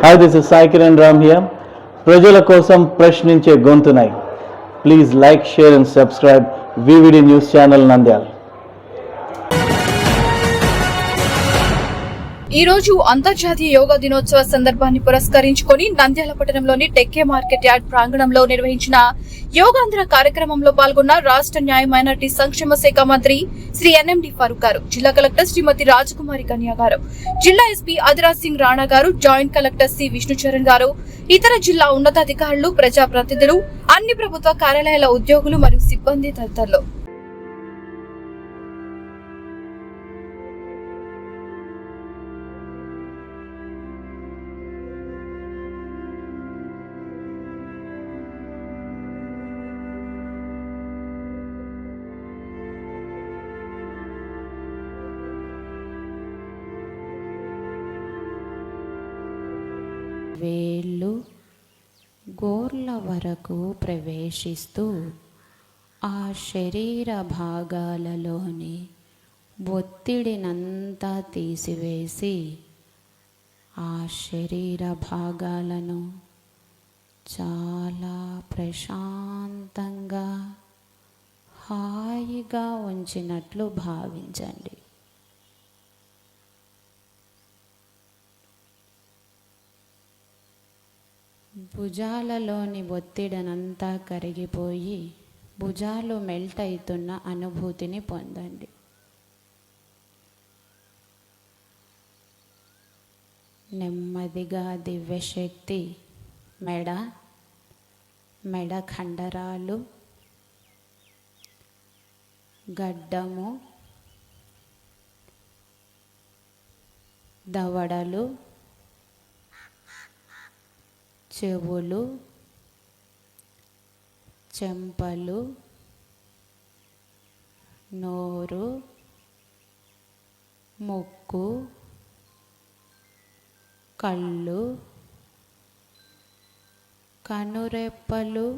Hi, this is Sai Kiran Ram here. ప్రజల కోసం ప్రశ్నించే గొంతునై. Please like, share and subscribe VVD News Channel Nandyal. ఈ రోజు అంతర్జాతీయ యోగా దినోత్సవ సందర్భాన్ని పురస్కరించుకొని నంద్యాల పట్టణంలోని టెక్కే మార్కెట్ యార్డ్ ప్రాంగణంలో నిర్వహించిన యోగాంధ్ర కార్యక్రమంలో పాల్గొన్న రాష్ట్ర న్యాయ మైనారిటీ సంక్షేమ శాఖ మంత్రి శ్రీ ఎన్ఎండి ఫరూక్ గారు, జిల్లా కలెక్టర్ శ్రీమతి రాజకుమారి కన్యా గారు, జిల్లా ఎస్పీ అదిరాజ్ సింగ్ రాణా గారు, జాయింట్ కలెక్టర్ సి విష్ణుచరణ్ గారు, ఇతర జిల్లా ఉన్నతాధికారులు, ప్రజాప్రతినిధులు, అన్ని ప్రభుత్వ కార్యాలయాల ఉద్యోగులు మరియు సిబ్బంది తదితరులు. వేళ్ళు గోర్ల వరకు ప్రవేశిస్తూ ఆ శరీర భాగాలలోని ఒత్తిడినంతా తీసివేసి ఆ శరీర భాగాలను చాలా ప్రశాంతంగా హాయిగా ఉంచినట్లు భావించండి. భుజాలలోని ఒత్తిడినంతా కరిగిపోయి భుజాలు మెల్ట్ అవుతున్న అనుభూతిని పొందండి. నెమ్మదిగా దివ్యశక్తి మెడ కండరాలు, గడ్డము, దవడలు, చెవులు, చెంపలు, నోరు, ముక్కు, కళ్ళు, కనురెప్పలు,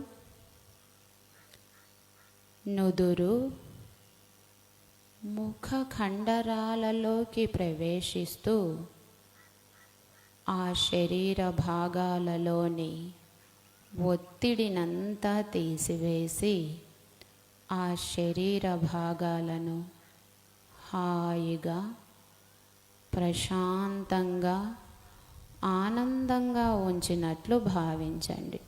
నుదురు, ముఖ కండరాలలోకి ప్రవేశిస్తూ ఆ శరీర భాగాలలోని ఒత్తిడినంతా తీసివేసి ఆ శరీర భాగాలను హాయిగా, ప్రశాంతంగా, ఆనందంగా ఉంచినట్లు భావించండి.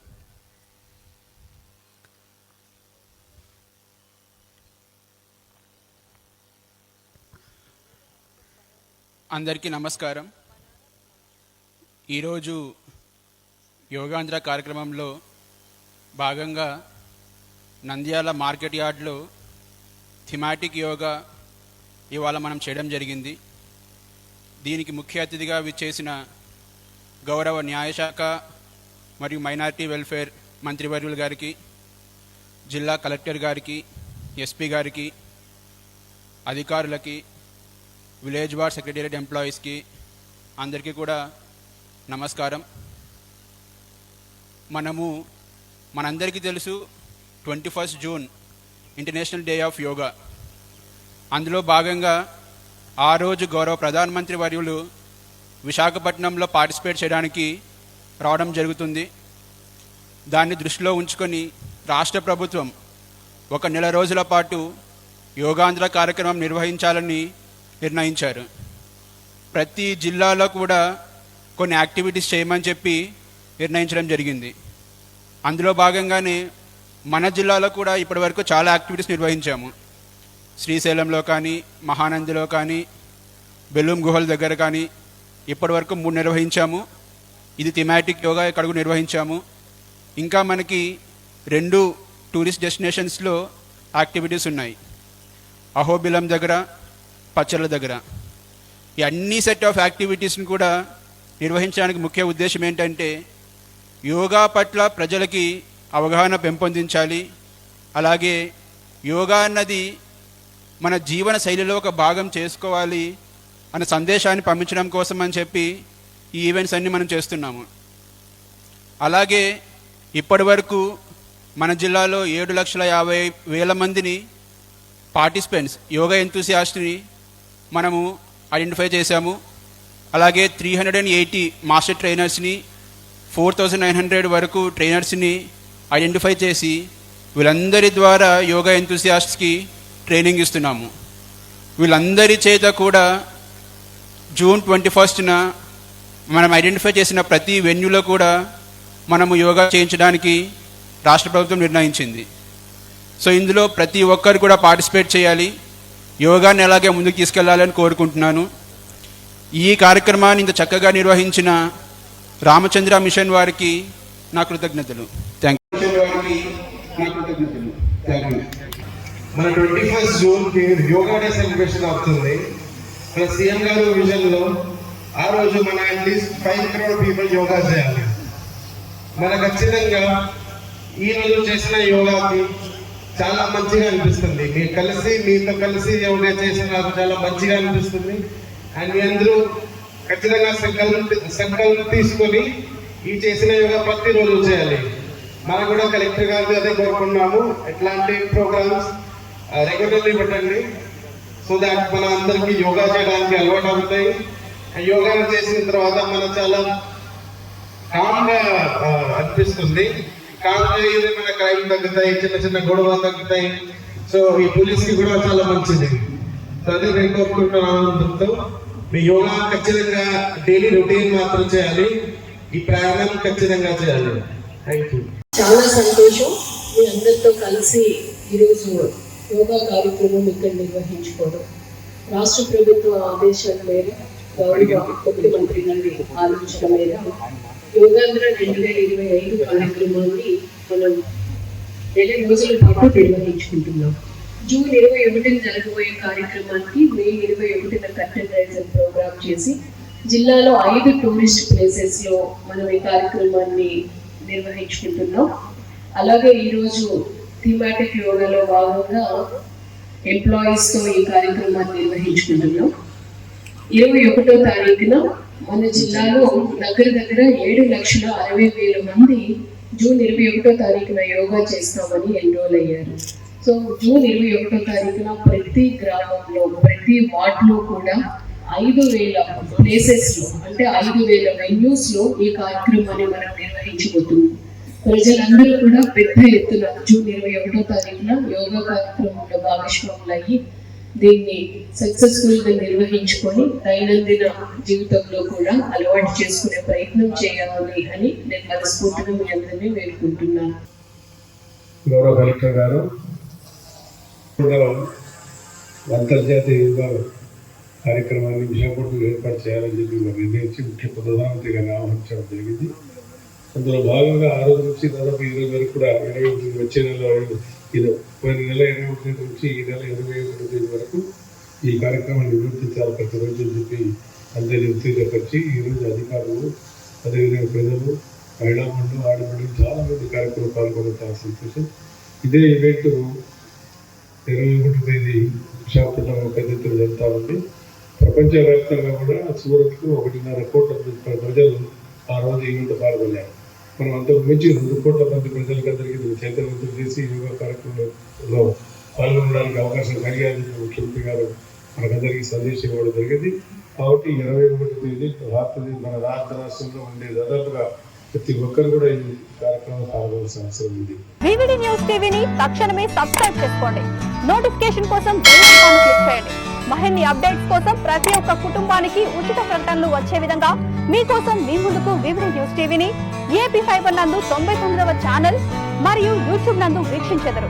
అందరికీ నమస్కారం. ఈరోజు యోగాంధ్ర కార్యక్రమంలో భాగంగా నంద్యాల మార్కెట్ యార్డ్లో థిమాటిక్ యోగా ఇవాళ మనం చేయడం జరిగింది. దీనికి ముఖ్య అతిథిగా విచ్చేసిన గౌరవ న్యాయశాఖ మరియు మైనారిటీ వెల్ఫేర్ మంత్రివర్యులు గారికి, జిల్లా కలెక్టర్ గారికి, ఎస్పీ గారికి, అధికారులకి, విలేజ్ వార్డ్ సెక్రటేరియట్ ఎంప్లాయీస్కి అందరికీ కూడా నమస్కారం. మనందరికీ తెలుసు 21 June international day of yoga. అందులో భాగంగా ఆ రోజు గౌరవ ప్రధానమంత్రి వర్యులు విశాఖపట్నంలో పార్టిసిపేట్ చేయడానికి రావడం జరుగుతుంది. దాన్ని దృష్టిలో ఉంచుకొని రాష్ట్ర ప్రభుత్వం 1 నెల రోజుల పాటు యోగాంధ్ర కార్యక్రమం నిర్వహించాలని నిర్ణయించారు. ప్రతి జిల్లాలో కూడా కొన్ని యాక్టివిటీస్ చేయమని చెప్పి నిర్ణయించడం జరిగింది. అందులో భాగంగానే మన జిల్లాలో కూడా ఇప్పటివరకు చాలా యాక్టివిటీస్ నిర్వహించాము. శ్రీశైలంలో కానీ, మహానందిలో కానీ, బెలూమ్ గుహల దగ్గర కానీ ఇప్పటివరకు 3 నిర్వహించాము. ఇది థిమాటిక్ యోగా ఇక్కడ నిర్వహించాము. ఇంకా మనకి 2 టూరిస్ట్ డెస్టినేషన్స్లో యాక్టివిటీస్ ఉన్నాయి, అహోబిలం దగ్గర, పచ్చల దగ్గర. ఈ అన్ని సెట్ ఆఫ్ యాక్టివిటీస్ని కూడా నిర్వహించడానికి ముఖ్య ఉద్దేశం ఏంటంటే యోగా పట్ల ప్రజలకి అవగాహన పెంపొందించాలి. అలాగే యోగా అన్నది మన జీవన శైలిలో ఒక భాగం చేసుకోవాలి అనే సందేశాన్ని పంపించడం కోసం అని చెప్పి ఈ ఈవెంట్స్ అన్నీ మనం చేస్తున్నాము. అలాగే ఇప్పటి వరకు మన జిల్లాలో 7,50,000 మందిని పార్టిసిపెంట్స్, యోగా ఎంతూసియాస్ట్ని మనము ఐడెంటిఫై చేశాము. అలాగే 380 మాస్టర్ ట్రైనర్స్ని 4900 వరకు ట్రైనర్స్ని ఐడెంటిఫై చేసి వీళ్ళందరి ద్వారా యోగా ఎంతూసియాస్ట్స్కి ట్రైనింగ్ ఇస్తున్నాము. వీళ్ళందరి చేత కూడా జూన్ 21న మనం ఐడెంటిఫై చేసిన ప్రతి వెన్యూలో కూడా మనము యోగా చేయించడానికి రాష్ట్ర ప్రభుత్వం నిర్ణయించింది. సో ఇందులో ప్రతి ఒక్కరు కూడా పార్టిసిపేట్ చేయాలి, యోగాని ఎలాగే ముందుకు తీసుకెళ్లాలని కోరుకుంటున్నాను. ఈ కార్యక్రమాన్ని ఇంత చక్కగా నిర్వహించిన రామచంద్ర మిషన్ వారికి నా కృతజ్ఞతలు. Thank you. మన 21 జూన్కి యోగా డే సెలబ్రేషన్ అవుతుంది. మన సీఎం గారు విజన్లో ఆ రోజు మన అట్లీస్ట్ 5 crore పీపుల్ యోగా చేయాలి. మన ఖచ్చితంగా ఈ రోజు చేసిన యోగాకి చాలా మంచిగా అనిపిస్తుంది. మీతో కలిసి యోగా చేసిన నాకు చాలా మంచిగా అనిపిస్తుంది. అండ్ మీ అందరూ ఖచ్చితంగా సంకల్పం తీసుకొని ఈ చేసిన యోగా ప్రతిరోజు చేయాలి. మనం కూడా కలెక్టర్ గారు అదే కోరుకున్నాము, ఎట్లాంటి ప్రోగ్రామ్స్ రెగ్యులర్లీ పెట్టండి, సో దాట్ మన అందరికీ యోగా చేయడానికి అలవాటు అవుతాయి. యోగా చేసిన తర్వాత మనం చాలా కామ్గా అనిపిస్తుంది. కామ్గా ఏదైనా క్రైమ్ తగ్గుతాయి, చిన్న చిన్న గొడవలు తగ్గుతాయి. సో ఈ పోలీస్కి కూడా చాలా మంచిది. సో అదే నేను కోరుకుంటున్నాను, మీ యోగా ఖచ్చితంగా డైలీ రొటీన్ మాత్రం చేయాలి, ఈ ప్రాణాయామం ఖచ్చితంగా చేయాలి. Thank you. చాలా సంతోషం మీ అందరితో కలిసి ఈరోజు యోగా కార్యక్రమం ఇక్కడ నిర్వహించుకోవడం. రాష్ట్ర ప్రభుత్వ ఆదేశాల మేర గౌరవ ముఖ్యమంత్రి గారి ఆలోచన మేర యోగాంధ్ర 2025 కార్యక్రమాన్ని మనం 2 రోజుల పాటు నిర్వహించుకుంటున్నాం. జూన్ 21న జరగబోయే కార్యక్రమానికి మే 21న కర్టెన్ రైజ్ ప్రోగ్రామ్ చేసి జిల్లాలో 5 టూరిస్ట్ ప్లేసెస్ లో మనం ఈ కార్యక్రమాన్ని నిర్వహించుకుంటున్నాం. అలాగే ఈరోజు థీమాటిక్ యోగాలో భాగంగా ఎంప్లాయీస్ తో ఈ కార్యక్రమాన్ని నిర్వహించుకుంటున్నాం. 21వ తారీఖున మన జిల్లాలో దగ్గర 7,60,60,000 మంది జూన్ 21వ తారీఖున యోగా చేస్తామని ఎన్రోల్ అయ్యారు. సో జూన్ 21వ తారీఖున ప్రతి గ్రామంలో ప్రతి వార్డులో కూడా 5,000 ప్లేసెస్ లో అంటే 5,000 వెన్యూస్ లో ఈ కార్యక్రమాన్ని మనం నిర్వహించబోతున్నాం. ప్రజలందరూ కూడా పెద్ద ఎత్తున జూన్ 21వ తారీఖున యోగా కార్యక్రమంలో భాగస్వాములు అయ్యి దీన్ని సక్సెస్ఫుల్ గా నిర్వహించుకొని దైనందిన జీవితంలో కూడా అలవాటు చేసుకునే ప్రయత్నం చేయాలి అని నేను మనస్ఫూర్తిగా మీ అందరినీ వేడుకుంటున్నాను. గౌరవ కలెక్టర్ గారు అంతర్జాతీయ యోగా కార్యక్రమాన్ని విశాఖపట్నంలో ఏర్పాటు చేయాలని చెప్పి నిర్ణయించి ముఖ్య ప్రధానమంత్రి గారిని ఆహ్వానించడం జరిగింది. అందులో భాగంగా ఆ రోజు నుంచి దాదాపు ఈ రోజు వరకు కూడా 21 వచ్చే నెల పోయిన నెల 21 నుంచి ఈ నెల 21 వరకు ఈ కార్యక్రమాన్ని నిర్వర్తించాలి ప్రతిరోజు అని చెప్పి అందరినీ ఉత్తేజపరిచి ఈరోజు అధికారులు అదేవిధంగా ప్రజలు మహిళా మండలి ఆడమండలి చాలా మంది కార్యక్రమం పాల్గొనడం చాలా సంతోషం. ఇదే ఈవెంట్ 21వ తేదీ విశాఖపట్నం పెద్ద ఎత్తున జరుగుతూ ఉంది. ప్రపంచవ్యాప్తంగా కూడా సూరత్కు 1.5 కోట్ల ప్రజలు ఆ రోజు ఈవెంట్ పాల్గొన్నారు. మనం అంతకు మించి 2 కోట్ల మంది ప్రజలకు అందరికీ చైతన్యవంతం చేసి యోగా కార్యక్రమంలో పాల్గొనడానికి అవకాశం కలిగాలని ముఖ్యమంత్రి గారు మనకందరికీ సందేశం ఇవ్వడం జరిగింది. కాబట్టి 21వ తేదీ మన రాష్ట్రంలో ఉండే దాదాపుగా ప్రతి ఒక్కరు కూడా ఈ కార్యక్రమంలో పాల్గొనాల్సిన అవసరం ఉంది. వివిడి న్యూస్ టీవీని తక్షణమే సబ్స్క్రైబ్ చేసుకోండి. నోటిఫికేషన్ కోసం బెల్ ఐకాన్ క్లిక్ చేయండి. మరిన్ని అప్డేట్స్ కోసం ప్రతి ఒక్క కుటుంబానికి ఉచిత ప్రకటనలు వచ్చే విధంగా మీకోసం మీ ముందుకు వివిడి న్యూస్ టీవీని ఏపీ ఫైబర్ నందు 99వ ఛానల్ మరియు యూట్యూబ్ నందు వీక్షించెదరు.